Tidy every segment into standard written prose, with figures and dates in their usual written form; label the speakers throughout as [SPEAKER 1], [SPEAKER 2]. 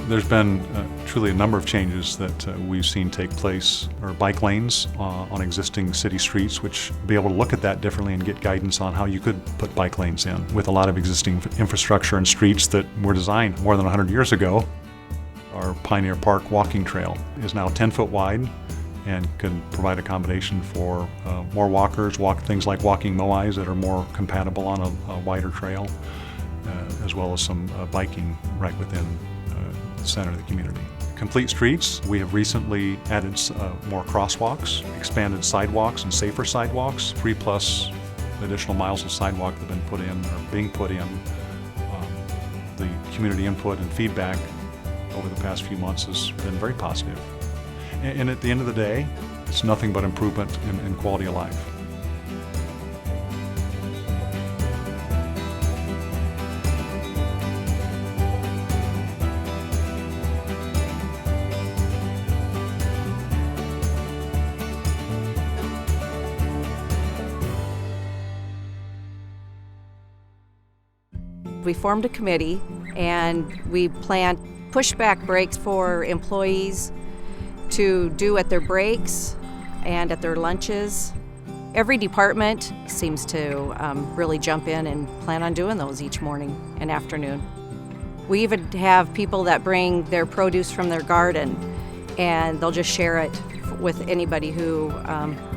[SPEAKER 1] There's been truly a number of changes that we've seen take place, or bike lanes on existing city streets, which be able to look at that differently and get guidance on how you could put bike lanes in. With a lot of existing infrastructure and streets that were designed more than 100 years ago, our Pioneer Park walking trail is now 10 foot wide and can provide accommodation for more walkers, things like walking moais that are more compatible on a wider trail, as well as some biking right within the center of the community. Complete streets, we have recently added more crosswalks, expanded sidewalks and safer sidewalks, 3+ additional miles of sidewalk that have been put in or being put in. The community input and feedback over the past few months has been very positive. And at the end of the day, it's nothing but improvement in quality of life.
[SPEAKER 2] We formed a committee and we planned pushback breaks for employees to do at their breaks and at their lunches. Every department seems to really jump in and plan on doing those each morning and afternoon. We even have people that bring their produce from their garden and they'll just share it with anybody who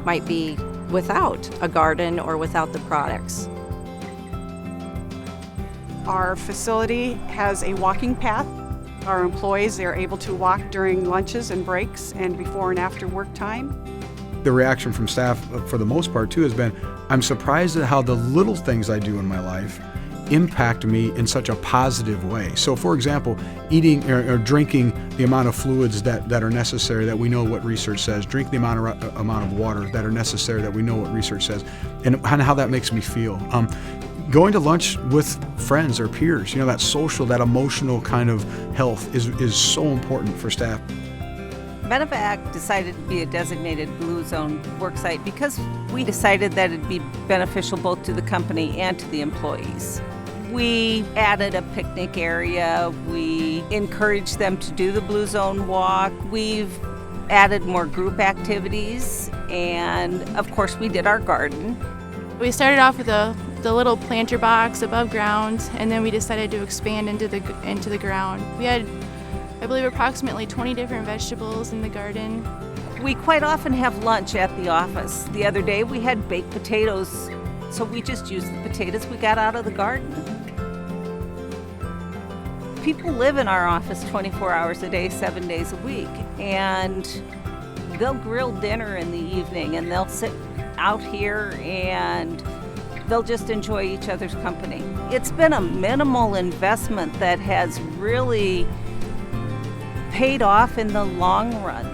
[SPEAKER 2] might be without a garden or without the products.
[SPEAKER 3] Our facility has a walking path. Our employees, they're able to walk during lunches and breaks and before and after work time.
[SPEAKER 4] The reaction from staff, for the most part, too, has been, I'm surprised at how the little things I do in my life impact me in such a positive way. So, for example, eating or drinking the amount of fluids that are necessary, that we know what research says, drink the amount of water that are necessary, that we know what research says, and how that makes me feel. Going to lunch with friends or peers, that social, that emotional kind of health is so important for staff.
[SPEAKER 5] Medevac decided to be a designated Blue Zone worksite because we decided that it'd be beneficial both to the company and to the employees. We added a picnic area. We encouraged them to do the Blue Zone walk. We've added more group activities, and of course we did our garden.
[SPEAKER 6] We started off with the little planter box above ground, and then we decided to expand into the ground. We had, I believe, approximately 20 different vegetables in the garden.
[SPEAKER 5] We quite often have lunch at the office. The other day we had baked potatoes, so we just used the potatoes we got out of the garden. People live in our office 24 hours a day, 7 days a week, and they'll grill dinner in the evening and they'll sit out here and they'll just enjoy each other's company. It's been a minimal investment that has really paid off in the long run.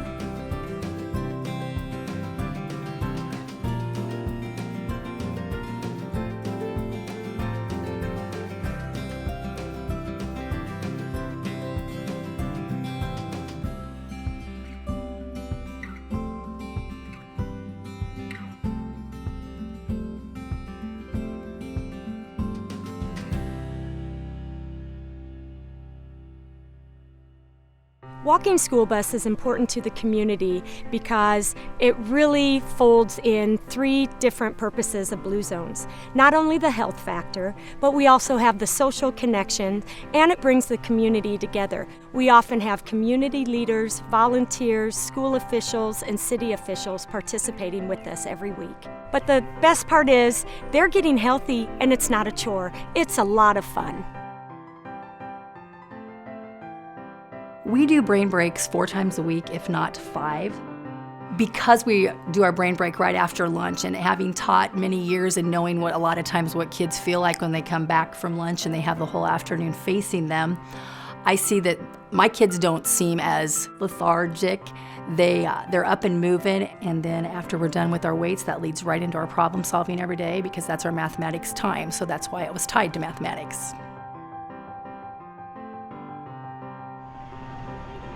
[SPEAKER 7] Walking school bus is important to the community because it really folds in 3 different purposes of Blue Zones. Not only the health factor, but we also have the social connection, and it brings the community together. We often have community leaders, volunteers, school officials, and city officials participating with us every week. But the best part is they're getting healthy, and it's not a chore. It's a lot of fun.
[SPEAKER 8] We do brain breaks 4 times a week, if not 5. Because we do our brain break right after lunch, and having taught many years and knowing what a lot of times what kids feel like when they come back from lunch and they have the whole afternoon facing them, I see that my kids don't seem as lethargic. They're up and moving, and then after we're done with our weights, that leads right into our problem solving every day because that's our mathematics time, so that's why it was tied to mathematics.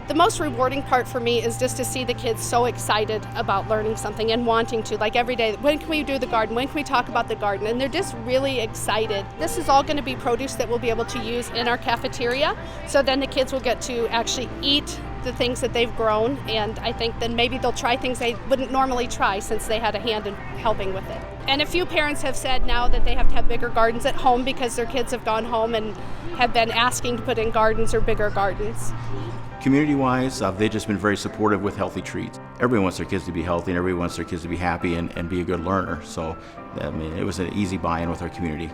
[SPEAKER 9] The most rewarding part for me is just to see the kids so excited about learning something and wanting to, like every day, when can we do the garden? When can we talk about the garden? And they're just really excited. This is all going to be produce that we'll be able to use in our cafeteria, so then the kids will get to actually eat the things that they've grown, and I think then maybe they'll try things they wouldn't normally try since they had a hand in helping with it. And a few parents have said now that they have to have bigger gardens at home because their kids have gone home and have been asking to put in gardens or bigger gardens.
[SPEAKER 10] Community-wise, they've just been very supportive with healthy treats. Everybody wants their kids to be healthy, and everybody wants their kids to be happy and be a good learner. So, I mean, it was an easy buy-in with our community.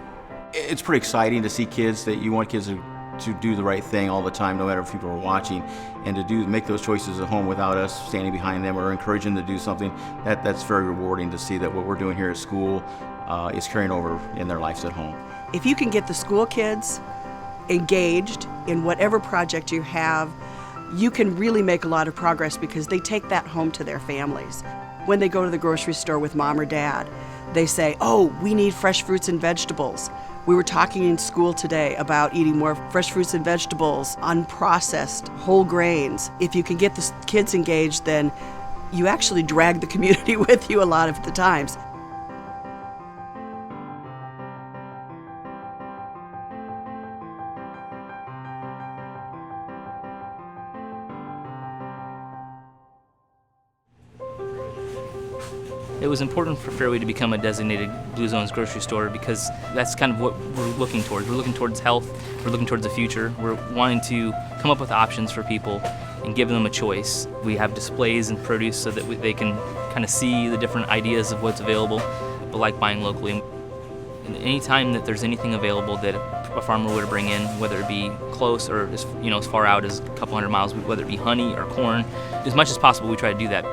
[SPEAKER 10] It's pretty exciting to see kids that you want kids to do the right thing all the time, no matter if people are watching, and to make those choices at home without us standing behind them or encouraging them to do something. That's very rewarding to see that what we're doing here at school is carrying over in their lives at home.
[SPEAKER 11] If you can get the school kids engaged in whatever project you have, you can really make a lot of progress because they take that home to their families. When they go to the grocery store with mom or dad, they say, oh, we need fresh fruits and vegetables. We were talking in school today about eating more fresh fruits and vegetables, unprocessed, whole grains. If you can get the kids engaged, then you actually drag the community with you a lot of the times.
[SPEAKER 12] It was important for Fairway to become a designated Blue Zones grocery store because that's kind of what we're looking towards. We're looking towards health, we're looking towards the future. We're wanting to come up with options for people and give them a choice. We have displays and produce so that they can kind of see the different ideas of what's available, but like buying locally. And anytime that there's anything available that a farmer would bring in, whether it be close or as far out as a couple hundred miles, whether it be honey or corn, as much as possible we try to do that.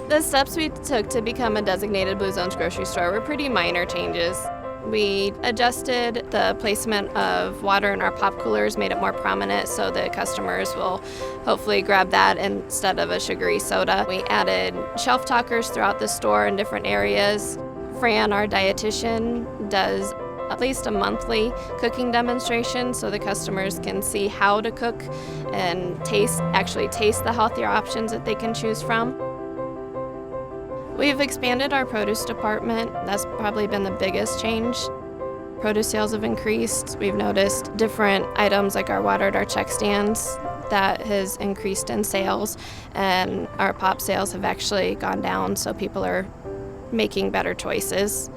[SPEAKER 6] The steps we took to become a designated Blue Zones grocery store were pretty minor changes. We adjusted the placement of water in our pop coolers, made it more prominent so that customers will hopefully grab that instead of a sugary soda. We added shelf talkers throughout the store in different areas. Fran, our dietitian, does at least a monthly cooking demonstration so the customers can see how to cook and actually taste the healthier options that they can choose from. We've expanded our produce department. That's probably been the biggest change. Produce sales have increased. We've noticed different items like our water at our check stands that has increased in sales, and our pop sales have actually gone down, so people are making better choices.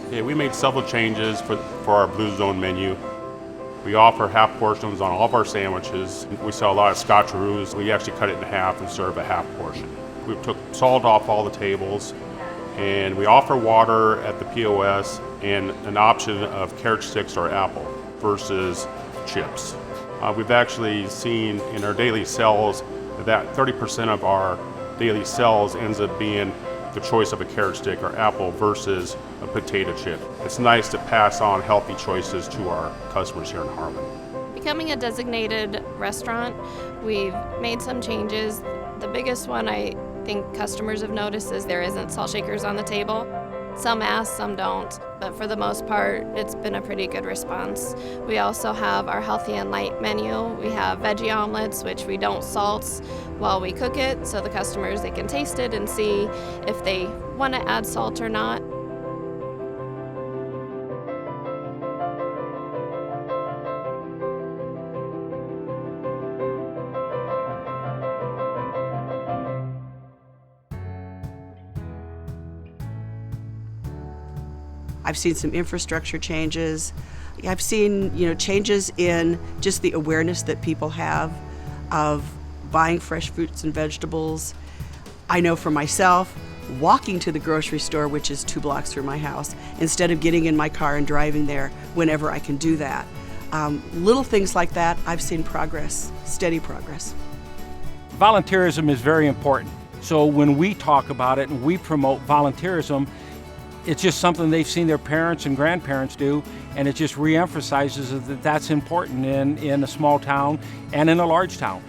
[SPEAKER 13] Okay, we made several changes for our Blue Zone menu. We offer half portions on all of our sandwiches. We sell a lot of scotcheroos. We actually cut it in half and serve a half portion. We took salt off all the tables, and we offer water at the POS and an option of carrot sticks or apple versus chips. We've actually seen in our daily sales that 30% of our daily sales ends up being the choice of a carrot stick or apple versus a potato chip. It's nice to pass on healthy choices to our customers here in Harlan.
[SPEAKER 6] Becoming a designated restaurant, we've made some changes. The biggest one I think customers have noticed is there isn't salt shakers on the table. Some ask, some don't, but for the most part, it's been a pretty good response. We also have our healthy and light menu. We have veggie omelets, which we don't salt while we cook it, so the customers, they can taste it and see if they want to add salt or not.
[SPEAKER 11] I've seen some infrastructure changes. I've seen, changes in just the awareness that people have of buying fresh fruits and vegetables. I know for myself, walking to the grocery store, which is 2 blocks from my house, instead of getting in my car and driving there whenever I can do that. Little things like that, I've seen progress, steady progress.
[SPEAKER 14] Volunteerism is very important. So when we talk about it and we promote volunteerism, it's just something they've seen their parents and grandparents do, and it just reemphasizes that that's important in a small town and in a large town.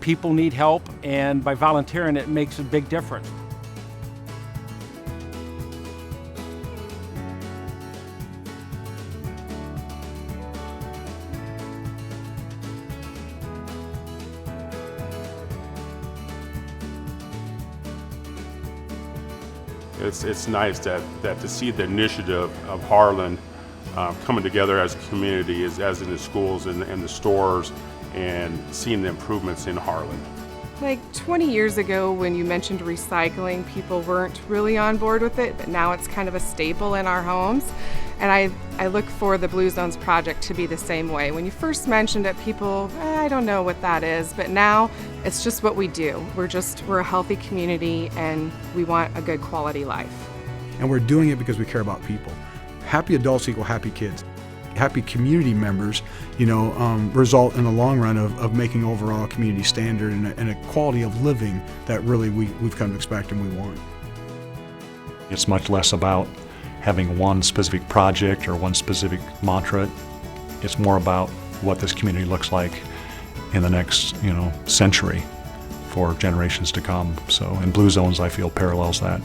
[SPEAKER 14] People need help, and by volunteering, it makes a big difference.
[SPEAKER 13] It's nice that to see the initiative of Harlan coming together as a community, as in the schools and the stores, and seeing the improvements in Harlan.
[SPEAKER 15] Like 20 years ago when you mentioned recycling, people weren't really on board with it, but now it's kind of a staple in our homes. And I look for the Blue Zones project to be the same way. When you first mentioned it, people, I don't know what that is, but now it's just what we do. We're a healthy community and we want a good quality life.
[SPEAKER 4] And we're doing it because we care about people. Happy adults equal happy kids. Happy community members, result in the long run of making overall a community standard and a quality of living that really we've come to expect and we want.
[SPEAKER 1] It's much less about having one specific project or one specific mantra. It's more about what this community looks like in the next, century for generations to come. So, and Blue Zones, I feel, parallels that.